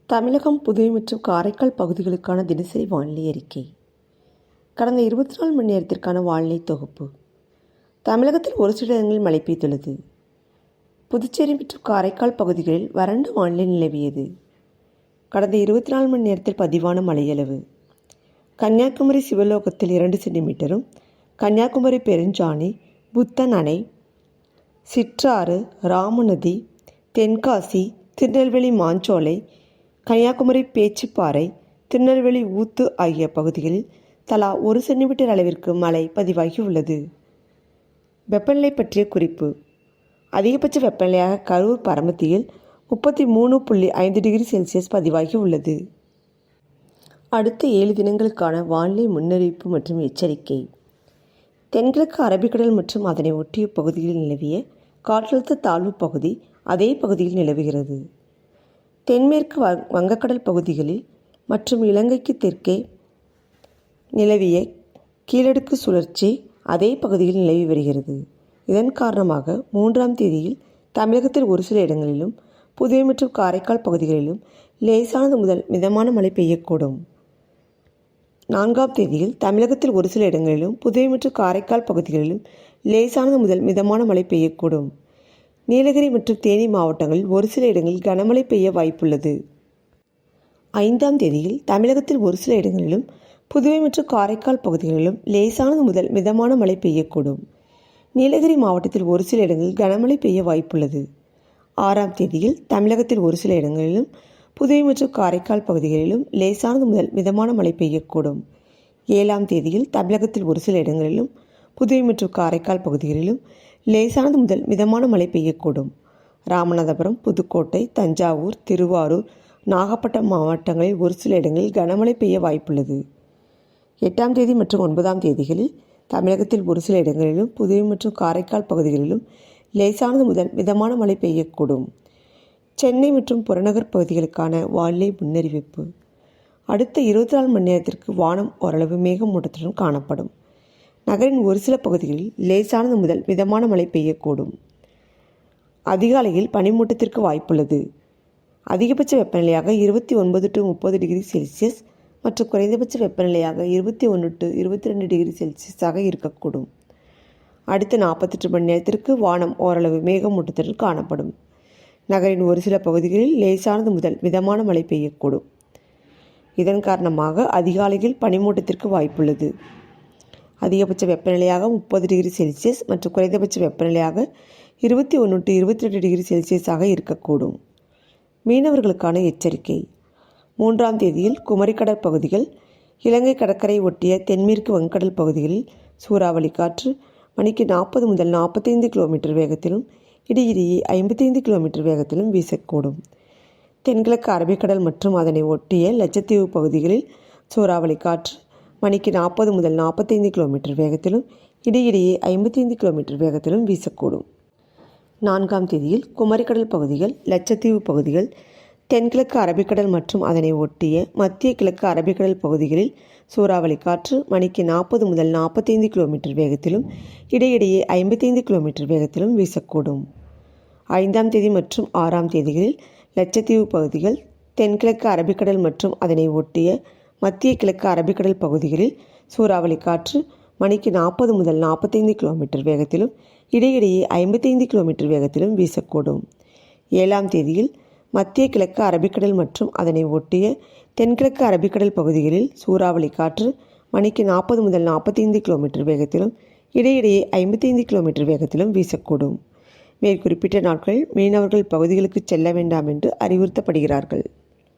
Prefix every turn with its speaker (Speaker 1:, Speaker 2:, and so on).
Speaker 1: தமிழகம், புதுவை மற்றும் காரைக்கால் பகுதிகளுக்கான தினசரி வானிலை அறிக்கை. கடந்த 24 மணி நேரத்திற்கான வானிலை தொகுப்பு. தமிழகத்தில் ஒரு சில இடங்களில் மழை பெய்துள்ளது. புதுச்சேரி மற்றும் காரைக்கால் பகுதிகளில் வறண்ட வானிலை நிலவியது. கடந்த 24 மணி நேரத்தில் பதிவான மழையளவு: கன்னியாகுமரி சிவலோகத்தில் 2 சென்டிமீட்டரும், கன்னியாகுமரி பெருஞ்சாணி, புத்தன் அணை, சிற்றாறு, ராமநதி, தென்காசி, திருநெல்வேலி மாஞ்சோலை, கன்னியாகுமரி பேச்சிப்பாறை, திருநெல்வேலி ஊத்து ஆகிய பகுதிகளில் தலா 1 சென்டிமீட்டர் அளவிற்கு மழை பதிவாகியுள்ளது. வெப்பநிலை பற்றிய குறிப்பு: அதிகபட்ச வெப்பநிலையாக கரூர் பரமத்தியில் 33.5 டிகிரி செல்சியஸ் பதிவாகியுள்ளது. அடுத்த 7 தினங்களுக்கான வானிலை முன்னறிவிப்பு மற்றும் எச்சரிக்கை. தென்கிழக்கு அரபிக்கடல் மற்றும் அதனை ஒட்டிய பகுதிகளில் நிலவிய காற்றழுத்த தாழ்வு பகுதி அதே பகுதியில் நிலவுகிறது. தென்மேற்கு வங்கக்கடல் பகுதிகளில் மற்றும் இலங்கைக்கு தெற்கே நிலவிய கீழடுக்கு சுழற்சி அதே பகுதியில் நிலவி வருகிறது. இதன் காரணமாக 3ஆம் தேதியில் தமிழகத்தில் ஒரு சில இடங்களிலும், புதுவை மற்றும் காரைக்கால் பகுதிகளிலும் லேசானது முதல் மிதமான மழை பெய்யக்கூடும். 4ஆம் தேதியில் தமிழகத்தில் ஒரு சில இடங்களிலும், புதுவை மற்றும் காரைக்கால் பகுதிகளிலும் லேசானது முதல் மிதமான மழை பெய்யக்கூடும். நீலகிரி மற்றும் தேனி மாவட்டங்களில் ஒரு சில இடங்களில் கனமழை பெய்ய வாய்ப்புள்ளது. 5ஆம் தேதியில் தமிழகத்தில் ஒரு சில இடங்களிலும், புதுவை மற்றும் காரைக்கால் பகுதிகளிலும் லேசானது முதல் மிதமான மழை பெய்யக்கூடும். நீலகிரி மாவட்டத்தில் ஒரு சில இடங்களில் கனமழை பெய்ய வாய்ப்புள்ளது. 6ஆம் தேதியில் தமிழகத்தில் ஒரு சில இடங்களிலும், புதுவை மற்றும் காரைக்கால் பகுதிகளிலும் லேசானது முதல் மிதமான மழை பெய்யக்கூடும். 7ஆம் தேதியில் தமிழகத்தில் ஒரு சில இடங்களிலும், புதுவை மற்றும் காரைக்கால் பகுதிகளிலும் லேசானது முதல் மிதமான மழை பெய்யக்கூடும். ராமநாதபுரம், புதுக்கோட்டை, தஞ்சாவூர், திருவாரூர், நாகப்பட்டினம் மாவட்டங்களில் ஒரு சில இடங்களில் கனமழை பெய்ய வாய்ப்புள்ளது. 8ஆம் தேதி மற்றும் 9ஆம் தேதிகளில் தமிழகத்தில் ஒரு சில இடங்களிலும், புதுவை மற்றும் காரைக்கால் பகுதிகளிலும் லேசானது முதல் மிதமான மழை பெய்யக்கூடும். சென்னை மற்றும் புறநகர் பகுதிகளுக்கான வானிலை முன்னறிவிப்பு. அடுத்த 24 மணி நேரத்திற்கு வானம் ஓரளவு மேகமூட்டத்துடன் காணப்படும். நகரின் ஒரு சில பகுதிகளில் லேசானது முதல் மிதமான மழை பெய்யக்கூடும். அதிகாலையில் பனிமூட்டத்திற்கு வாய்ப்புள்ளது. அதிகபட்ச வெப்பநிலையாக 29 to 30 டிகிரி செல்சியஸ் மற்றும் குறைந்தபட்ச வெப்பநிலையாக 21 to 22 டிகிரி செல்சியஸாக இருக்கக்கூடும். அடுத்த 48 மணி நேரத்திற்கு வானம் ஓரளவு மேகமூட்டத்துடன் காணப்படும். நகரின் ஒரு சில பகுதிகளில் லேசானது முதல் மிதமான மழை பெய்யக்கூடும். இதன் காரணமாக அதிகாலையில் பனிமூட்டத்திற்கு வாய்ப்புள்ளது. அதிகபட்ச வெப்பநிலையாக 30 டிகிரி செல்சியஸ் மற்றும் குறைந்தபட்ச வெப்பநிலையாக 21 to 22 டிகிரி செல்சியஸாக இருக்கக்கூடும். மீனவர்களுக்கான எச்சரிக்கை. 3ஆம் தேதியில் குமரிக்கடல் பகுதிகள், இலங்கை கடற்கரை ஒட்டிய தென்மேற்கு வங்கக்கடல் பகுதிகளில் சூறாவளி காற்று மணிக்கு 40 முதல் 45 கிலோமீட்டர் வேகத்திலும், இடையிடையே 55 கிலோமீட்டர் வேகத்திலும் வீசக்கூடும். தென்கிழக்கு அரபிக்கடல் மற்றும் அதனை ஒட்டிய லட்சத்தீவு பகுதிகளில் சூறாவளி காற்று மணிக்கு 40 முதல் 45 கிலோமீட்டர் வேகத்திலும், இடையிடையே 55 கிலோமீட்டர் வேகத்திலும் வீசக்கூடும். 4ஆம் தேதியில் குமரிக்கடல் பகுதிகள், லட்சத்தீவு பகுதிகள், தென்கிழக்கு அரபிக்கடல் மற்றும் அதனை ஒட்டிய மத்திய கிழக்கு அரபிக்கடல் பகுதிகளில் சூறாவளி காற்று மணிக்கு 40 முதல் 45 கிலோமீட்டர் வேகத்திலும், இடையிடையே 55 கிலோமீட்டர் வேகத்திலும் வீசக்கூடும். 5ஆம் தேதி மற்றும் 6ஆம் தேதிகளில் லட்சத்தீவு பகுதிகள், தென்கிழக்கு அரபிக்கடல் மற்றும் அதனை ஒட்டிய மத்திய கிழக்கு அரபிக்கடல் பகுதிகளில் சூறாவளி காற்று மணிக்கு 40 முதல் 45 கிலோமீட்டர் வேகத்திலும், இடையிடையே 55 கிலோமீட்டர் வேகத்திலும் வீசக்கூடும். 7ஆம் தேதியில் மத்திய கிழக்கு அரபிக்கடல் மற்றும் அதனை ஒட்டிய தென்கிழக்கு அரபிக்கடல் பகுதிகளில் சூறாவளி காற்று மணிக்கு 40 முதல் 45 கிலோமீட்டர் வேகத்திலும், இடையிடையே 55 கிலோமீட்டர் வேகத்திலும் வீசக்கூடும். மேற்குறிப்பிட்ட நாட்களில் மீனவர்கள் பகுதிகளுக்கு செல்ல வேண்டாம் என்று அறிவுறுத்தப்படுகிறார்கள்.